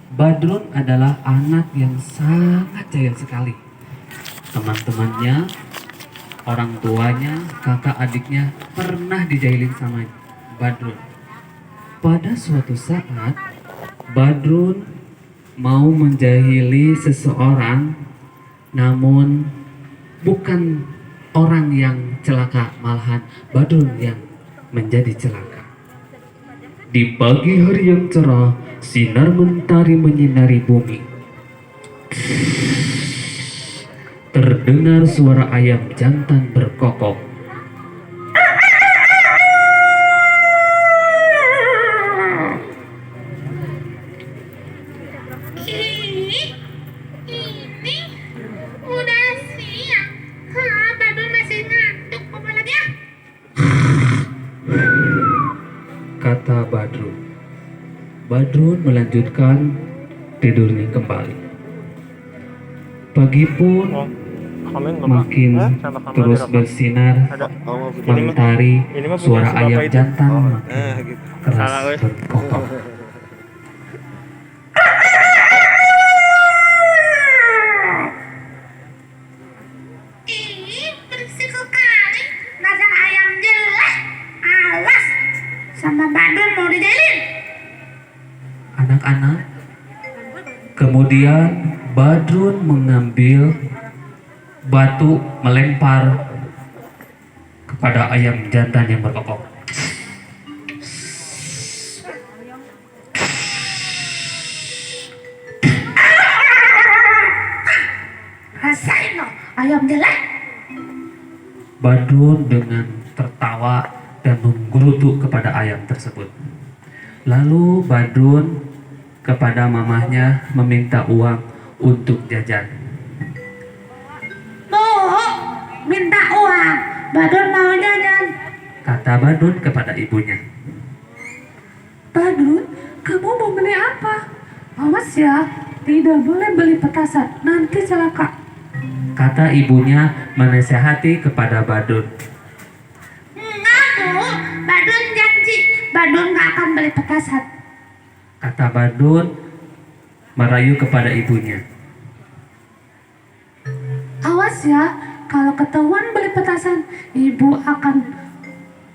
Badrun adalah anak yang sangat jahil sekali. Teman-temannya, orang tuanya, kakak adiknya pernah dijahilin sama Badrun. Pada suatu saat, Badrun mau menjahili seseorang, namun bukan orang yang celaka, malahan Badrun yang menjadi celaka. Di pagi hari yang cerah, sinar mentari menyinari bumi. Terdengar suara ayam jantan berkokok. Ini udah siang. Badun masih ngantuk. Apa lagi ya? Kata Badrun. Badrun melanjutkan tidurnya kembali. Pagi pun makin terus bersinar, mentari, suara ayam jantan makin keras berkokok. Ih, berisik sekali. Dasar ayam jelek. Awas. Sama Badun mau dijalin. Anak-anak, kemudian Badrun mengambil batu melempar kepada ayam jantan yang berkokok. Rasain lo, ayam jelek. Badrun dengan tertawa dan menggerutu kepada ayam tersebut. Lalu Badrun kepada mamahnya meminta uang untuk jajan. Bu, minta uang. Badun mau jajan. Kata Badrun kepada ibunya. Badun, kamu mau beli apa? Awas ya, tidak boleh beli petasan. Nanti celaka. Kata ibunya menasihati kepada Badrun. Enggak, Bu. Badun janji. Badun gak akan beli petasan. Kata Badrun merayu kepada ibunya. Awas ya, kalau ketahuan beli petasan, ibu akan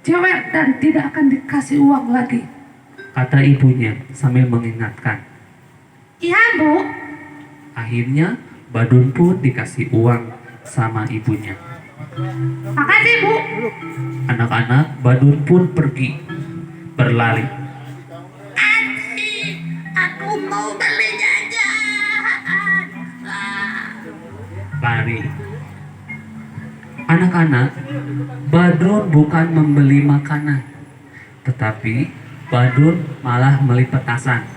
cewek dan tidak akan dikasih uang lagi. Kata ibunya sambil mengingatkan. Iya, Bu. Akhirnya Badrun pun dikasih uang sama ibunya. Makasih, Bu. Anak-anak Badrun pun pergi berlari. Aku mau beli jajan. Lari. Anak-anak, Badrun bukan membeli makanan, tetapi Badrun malah beli petasan.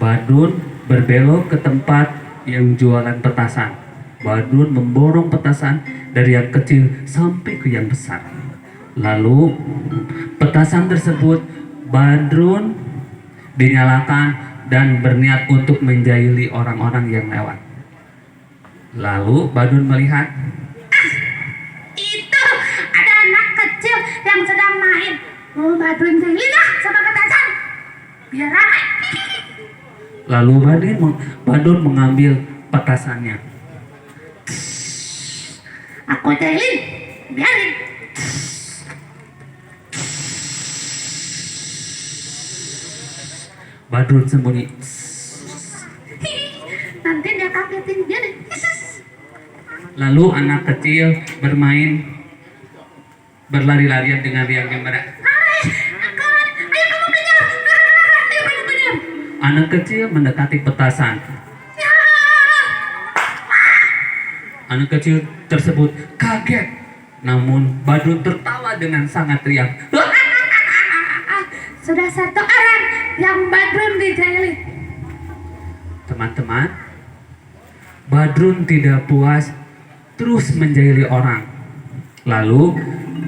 Badrun berbelok ke tempat yang jualan petasan. Badrun memborong petasan dari yang kecil sampai ke yang besar. Lalu petasan tersebut Badrun dinyalakan dan berniat untuk menjahili orang-orang yang lewat. Lalu Badrun melihat, Itu ada anak kecil yang sedang main. Mau Badun jahilin lah sama petasan. Biar ramai. lalu Badrun mengambil petasannya. Aku jahilin. Biarin. Badrun sembunyi. Nanti dia kagetin. Biarin. Lalu anak kecil berlari-larian dengan riang gembira. Hai, kawan. Ayo kamu kejar. Ayo kamu kejar. Anak kecil mendekati petasan. Ya. Anak kecil tersebut kaget, namun Badrun tertawa dengan sangat riang. Sudah satu orang yang Badun dijahilin. Teman-teman, Badrun tidak puas, terus menjahili orang. Lalu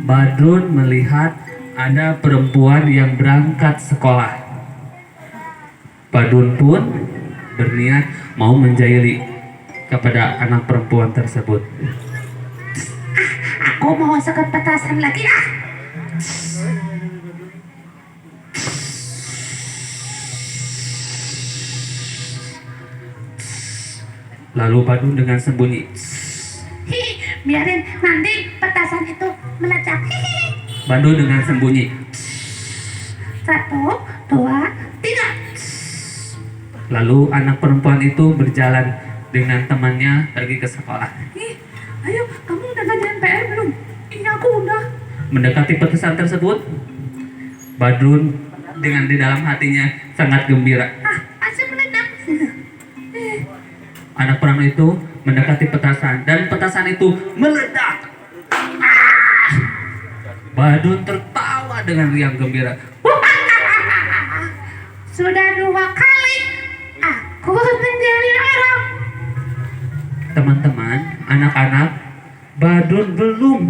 Badrun melihat ada perempuan yang berangkat sekolah. Badrun pun berniat mau menjahili kepada anak perempuan tersebut. Aku mau sekut petasan lagi ya. Lalu Badun dengan sembunyi. Hihi, biarin nanti petasan itu meledak. Hihi. Badun dengan sembunyi. 1, 2, 3. Lalu anak perempuan itu berjalan dengan temannya pergi ke sekolah. Ih, ayo, kamu udah ngajarin PR belum? Iya, aku udah. Mendekati petasan tersebut, Badrun dengan di dalam hatinya sangat gembira. Asik meledak. Anak perempuan itu mendekati petasan dan petasan itu meledak. Badrun tertawa dengan riang gembira. Sudah 2 kali aku menjadi orang. Teman-teman, anak-anak, Badrun belum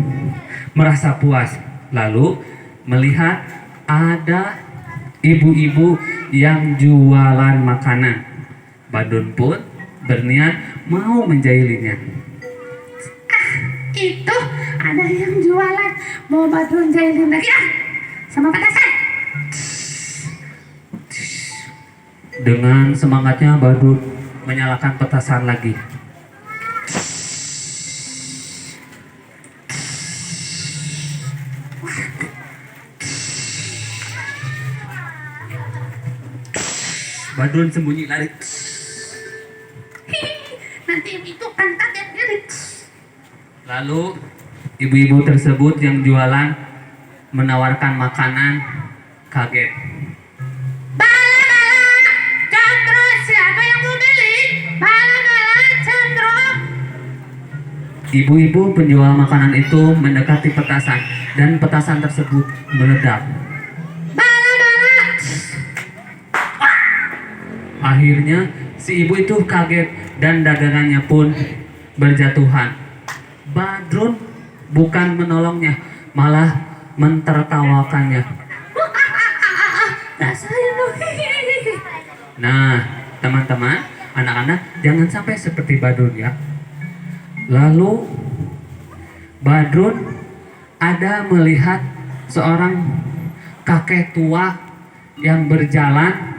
merasa puas. Lalu melihat ada ibu-ibu yang jualan makanan. Badrun pun berniat mau menjahilinya. Itu ada yang jualan. Mau Badrun jahilin lagi sama petasan. Dengan semangatnya Badrun menyalakan petasan lagi. Badrun sembunyi lari. Nanti itu kan kaget diri. Lalu ibu-ibu tersebut yang jualan menawarkan makanan kaget. Bala-bala, Chandra, siapa yang mau beli? Bala-bala, Chandra. Ibu-ibu penjual makanan itu mendekati petasan dan petasan tersebut meledak. Bala-bala. Akhirnya si ibu itu kaget dan dagangannya pun berjatuhan. Badrun bukan menolongnya, malah mentertawakannya. Rasain loh. Nah, teman-teman, anak-anak, jangan sampai seperti Badrun ya. Lalu Badrun ada melihat seorang kakek tua yang berjalan.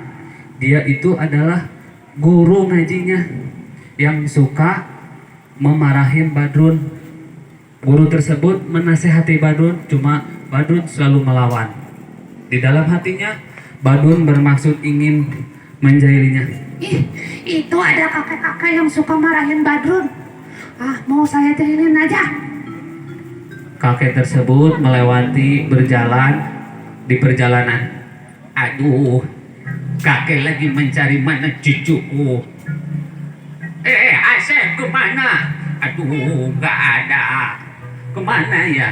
Dia itu adalah guru ngajinya yang suka memarahin Badrun. Guru tersebut menasehati Badrun, cuma Badrun selalu melawan. Di dalam hatinya, Badrun bermaksud ingin menjahilinya. Ih, itu ada kakek-kakek yang suka marahin Badrun. Mau saya jahilin aja. Kakek tersebut melewati berjalan di perjalanan. Aduh, kakek lagi mencari mana cucuku. Asep kemana? Aduh, nggak ada. Kemana ya?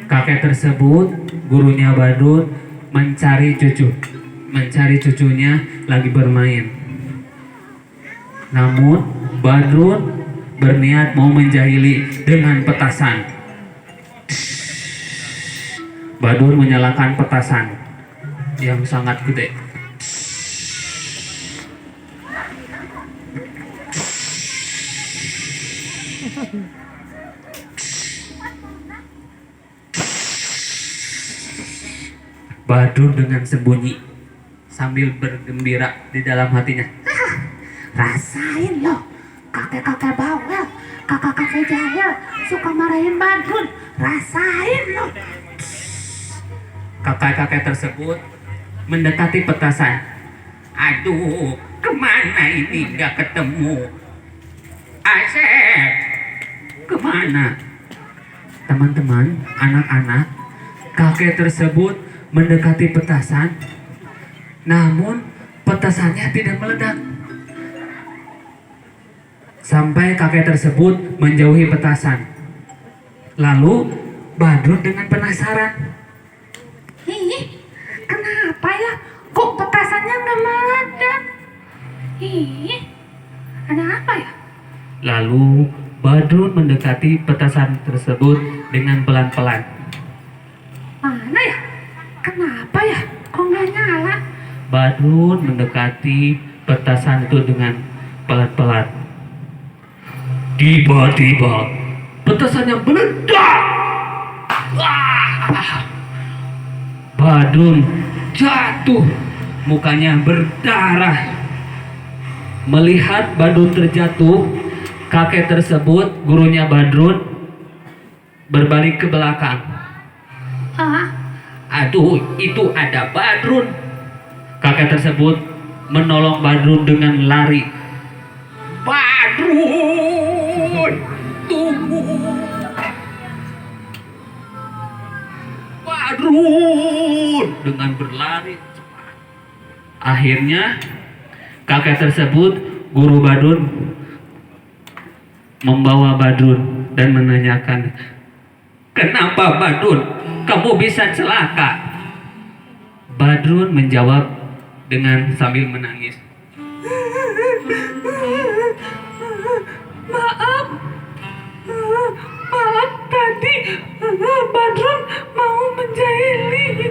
Kakek tersebut, gurunya Badrun, mencari cucunya lagi bermain. Namun Badrun berniat mau menjahili dengan petasan. Badrun menyalakan petasan yang sangat gede. Badrun dengan sembunyi sambil bergembira di dalam hatinya. Rasain loh, kakek-kakek bawel, kakak-kakek jahil suka marahin Badrun. Rasain loh. Kakek-kakek tersebut mendekati petasan. Aduh, kemana ini nggak ketemu? Asep, kemana? Teman-teman, anak-anak, kakek tersebut mendekati petasan, namun petasannya tidak meledak. Sampai kakek tersebut menjauhi petasan. Lalu Badrun dengan penasaran. Kenapa ya? Kok petasannya nggak meledak? Ada apa ya? Lalu Badrun mendekati petasan tersebut dengan pelan-pelan. Mana ya? Kenapa ya? Kok nggak nyala? Badrun mendekati petasan itu dengan pelan-pelan. Tiba-tiba petasannya meledak. Wah! Badrun jatuh, mukanya berdarah. Melihat Badrun terjatuh, kakek tersebut, gurunya Badrun, berbalik ke belakang. Ah, Aduh, itu ada Badrun. Kakek tersebut menolong Badrun dengan lari. Badrun, tunggu. Badrun, dengan berlari cepat. Akhirnya kakek tersebut, guru Badrun, membawa Badrun dan menanyakan, kenapa Badrun kamu bisa celaka? Badrun menjawab dengan sambil menangis, maaf. Maaf tadi Badrun mau menjahili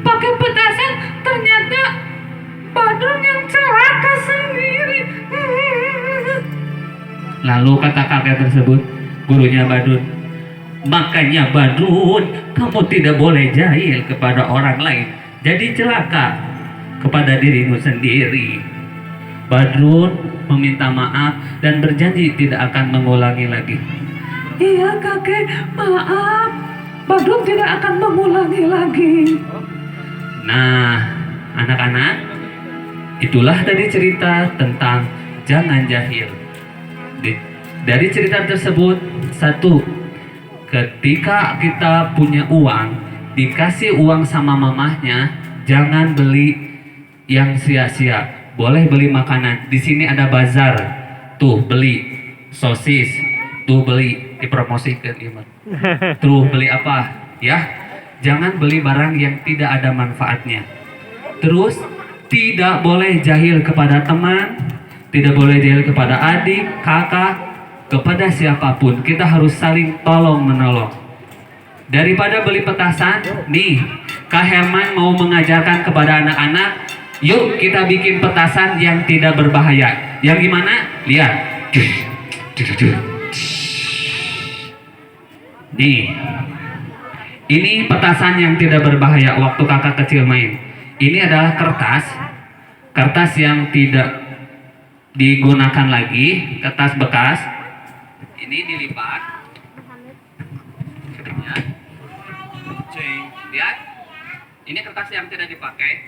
pakai petasan, ternyata Badrun yang celaka sendiri. Lalu kata kakek tersebut, gurunya Badrun, makanya Badrun, kamu tidak boleh jahil kepada orang lain, jadi celaka kepada dirimu sendiri. Badrun meminta maaf dan berjanji tidak akan mengulangi lagi. Iya kakek, maaf. Badrun tidak akan mengulangi lagi. Nah, anak-anak, itulah tadi cerita tentang jangan jahil. Dari cerita tersebut, satu, ketika kita punya uang, dikasih uang sama mamahnya, jangan beli yang sia-sia. Boleh beli makanan. Di sini ada bazar, tuh beli sosis, tuh beli dipromosikan, tuh beli apa, ya? Jangan beli barang yang tidak ada manfaatnya. Terus tidak boleh jahil kepada teman, tidak boleh jahil kepada adik, kakak, kepada siapapun. Kita harus saling tolong menolong. Daripada beli petasan, nih Kak Herman mau mengajarkan kepada anak-anak, yuk kita bikin petasan yang tidak berbahaya. Yang gimana? Lihat. Nih, ini petasan yang tidak berbahaya waktu kakak kecil main. Ini adalah kertas yang tidak digunakan lagi, kertas bekas. Ini dilipat. Ya. Lihat, ini kertas yang tidak dipakai,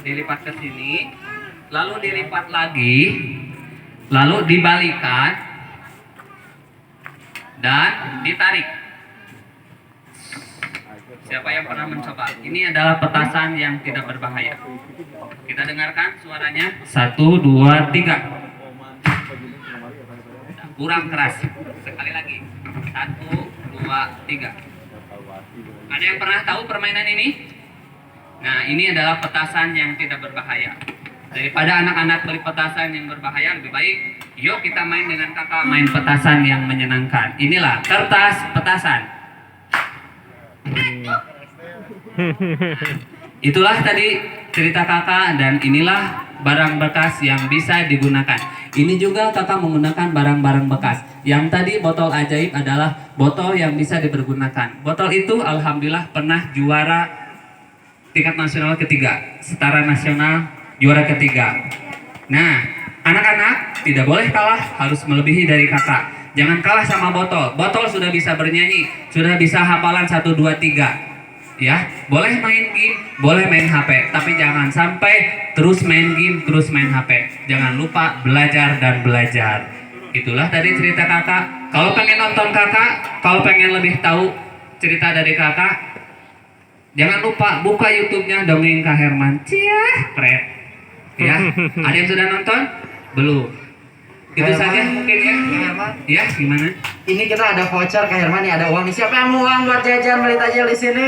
dilipat ke sini, lalu dilipat lagi, lalu dibalikan dan ditarik. Siapa yang pernah mencoba? Ini adalah petasan yang tidak berbahaya. Kita dengarkan suaranya. 1, 2, 3. Kurang keras. Sekali lagi. 1, 2, 3. Ada yang pernah tahu permainan ini? Nah, ini adalah petasan yang tidak berbahaya. Daripada anak-anak beli petasan yang berbahaya, lebih baik yuk kita main dengan kakak, main petasan yang menyenangkan. Inilah kertas petasan. Itulah tadi cerita kakak, dan inilah barang bekas yang bisa digunakan. Ini juga kakak menggunakan barang-barang bekas. Yang tadi botol ajaib adalah botol yang bisa dipergunakan. Botol itu alhamdulillah pernah juara tingkat nasional ketiga, setara nasional juara ketiga. Nah, anak-anak tidak boleh kalah, harus melebihi dari kakak. Jangan kalah sama botol. Botol sudah bisa bernyanyi, sudah bisa hafalan 1, 2, 3. Ya, boleh main game, boleh main HP, tapi jangan sampai terus main game, terus main HP. Jangan lupa belajar dan belajar. Itulah tadi cerita kakak. Kalau pengen nonton kakak, kalau pengen lebih tahu cerita dari kakak, jangan lupa buka YouTube-nya Dongeng Kak Herman. Cia, keren. Ya, ada yang sudah nonton? Belum. Itu saja mungkin ya. Ya, gimana? Ini kita ada voucher Kak Herman nih, ada uang nih. Siapa yang mau uang buat jajan beli tajil di sini?